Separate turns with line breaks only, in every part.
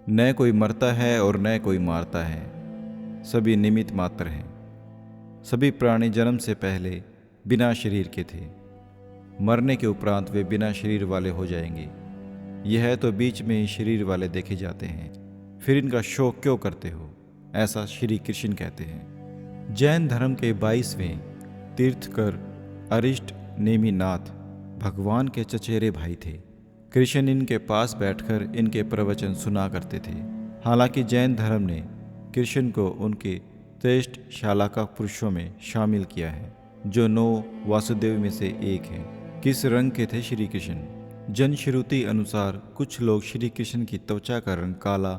न कोई मरता है और न कोई मारता है, सभी निमित्त मात्र हैं। सभी प्राणी जन्म से पहले बिना शरीर के थे, मरने के उपरांत वे बिना शरीर वाले हो जाएंगे। यह तो बीच में ही शरीर वाले देखे जाते हैं, फिर इनका शोक क्यों करते हो, ऐसा श्री कृष्ण कहते हैं। जैन धर्म के 22वें तीर्थकर अरिष्ट नेमिनाथ भगवान के चचेरे भाई थे। कृष्ण इनके पास बैठकर इनके प्रवचन सुना करते थे। हालांकि जैन धर्म ने कृष्ण को उनके श्रेष्ठ शालाका पुरुषों में शामिल किया है, जो 9 वासुदेव में से एक है। किस रंग के थे श्री कृष्ण? जनश्रुति अनुसार कुछ लोग श्री कृष्ण की त्वचा का रंग काला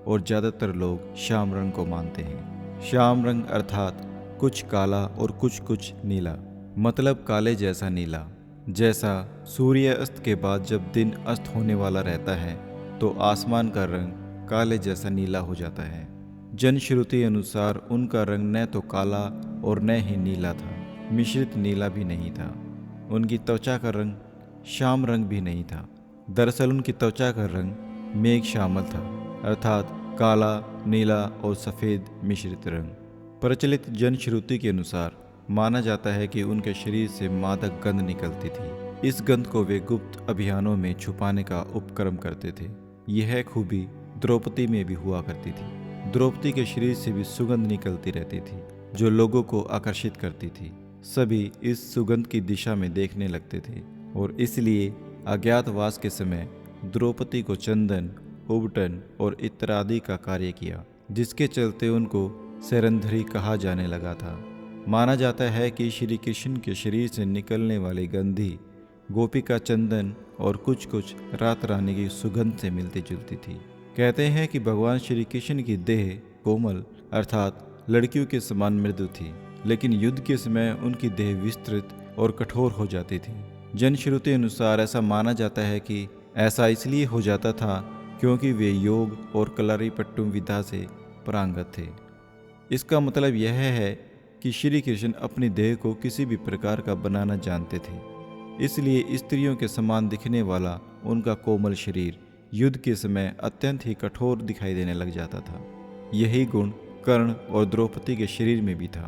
और ज़्यादातर लोग श्याम रंग को मानते हैं। श्याम रंग अर्थात कुछ काला और कुछ नीला, मतलब काले जैसा नीला। जैसा सूर्य अस्त के बाद जब दिन अस्त होने वाला रहता है तो आसमान का रंग काले जैसा नीला हो जाता है। जनश्रुति अनुसार उनका रंग न तो काला और न ही नीला था, मिश्रित नीला भी नहीं था। उनकी त्वचा का रंग श्याम रंग भी नहीं था। दरअसल उनकी त्वचा का रंग मेघ श्यामल था, अर्थात काला, नीला और सफ़ेद मिश्रित रंग। प्रचलित जनश्रुति के अनुसार माना जाता है कि उनके शरीर से मादक गंध निकलती थी। इस गंध को वे गुप्त अभियानों में छुपाने का उपक्रम करते थे। यह खूबी द्रौपदी में भी हुआ करती थी। द्रौपदी के शरीर से भी सुगंध निकलती रहती थी, जो लोगों को आकर्षित करती थी। सभी इस सुगंध की दिशा में देखने लगते थे और इसलिए अज्ञातवास के समय द्रौपदी को चंदन, उबटन और इत्र आदि का कार्य किया, जिसके चलते उनको सेरंधरी कहा जाने लगा था। माना जाता है कि श्री कृष्ण के शरीर से निकलने वाली गंधी गोपिका चंदन और कुछ रात रानी की सुगंध से मिलती जुलती थी। कहते हैं कि भगवान श्री कृष्ण की देह कोमल अर्थात लड़कियों के समान मृदु थी, लेकिन युद्ध के समय उनकी देह विस्तृत और कठोर हो जाती थी। जनश्रुति अनुसार ऐसा माना जाता है कि ऐसा इसलिए हो जाता था क्योंकि वे योग और कलारीपट्टू विधा से पारंगत थे। इसका मतलब यह है कि श्री कृष्ण अपनी देह को किसी भी प्रकार का बनाना जानते थे, इसलिए स्त्रियों के समान दिखने वाला उनका कोमल शरीर युद्ध के समय अत्यंत ही कठोर दिखाई देने लग जाता था। यही गुण कर्ण और द्रौपदी के शरीर में भी था।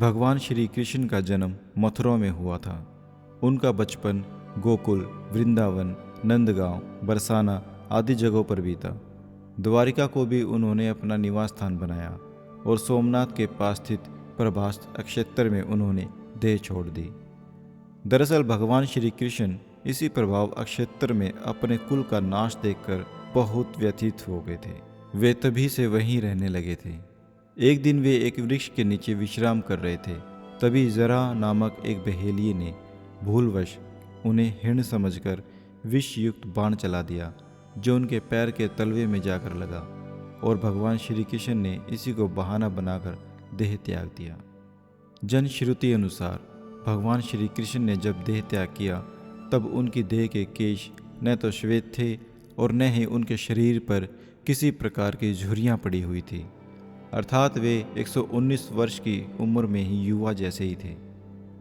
भगवान श्री कृष्ण का जन्म मथुरा में हुआ था। उनका बचपन गोकुल, वृंदावन, नंदगांव, बरसाना आदि जगहों पर बीता। द्वारिका को भी उन्होंने अपना निवास स्थान बनाया और सोमनाथ के पास स्थित प्रभास अक्षेत्र में उन्होंने देह छोड़ दी। दरअसल भगवान श्री कृष्ण इसी प्रभाव अक्षेत्र में अपने कुल का नाश देखकर बहुत व्यथित हो गए थे। वे तभी से वहीं रहने लगे थे। एक दिन वे एक वृक्ष के नीचे विश्राम कर रहे थे, तभी जरा नामक एक बहेलिये ने भूलवश उन्हें हिरण समझकर विषयुक्त बाण चला दिया, जो उनके पैर के तलवे में जाकर लगा और भगवान श्री कृष्ण ने इसी को बहाना बनाकर देह त्याग दिया। जनश्रुति अनुसार भगवान श्री कृष्ण ने जब देह त्याग किया तब उनकी देह के केश न तो श्वेत थे और न ही उनके शरीर पर किसी प्रकार की झुर्रियाँ पड़ी हुई थी, अर्थात वे 119 वर्ष की उम्र में ही युवा जैसे ही थे।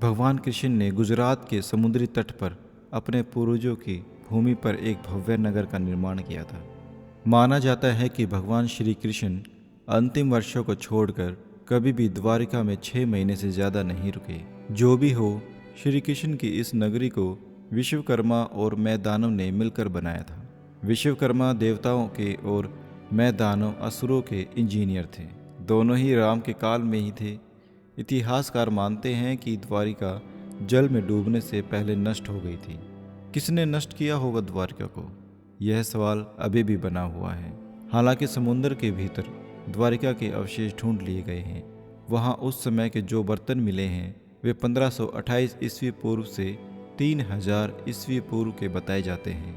भगवान कृष्ण ने गुजरात के समुद्री तट पर अपने पूर्वजों की भूमि पर एक भव्य नगर का निर्माण किया था। माना जाता है कि भगवान श्री कृष्ण अंतिम वर्षों को छोड़कर कभी भी द्वारिका में 6 महीने से ज़्यादा नहीं रुके। जो भी हो, श्री कृष्ण की इस नगरी को विश्वकर्मा और मैं दानव ने मिलकर बनाया था। विश्वकर्मा देवताओं के और मैं दानव असुरों के इंजीनियर थे। दोनों ही राम के काल में ही थे। इतिहासकार मानते हैं कि द्वारिका जल में डूबने से पहले नष्ट हो गई थी। किसने नष्ट किया होगा द्वारिका को, यह सवाल अभी भी बना हुआ है। हालांकि समुद्र के भीतर द्वारिका के अवशेष ढूंढ लिए गए हैं। वहां उस समय के जो बर्तन मिले हैं वे 1528 ईस्वी पूर्व से 3000 ईस्वी पूर्व के बताए जाते हैं।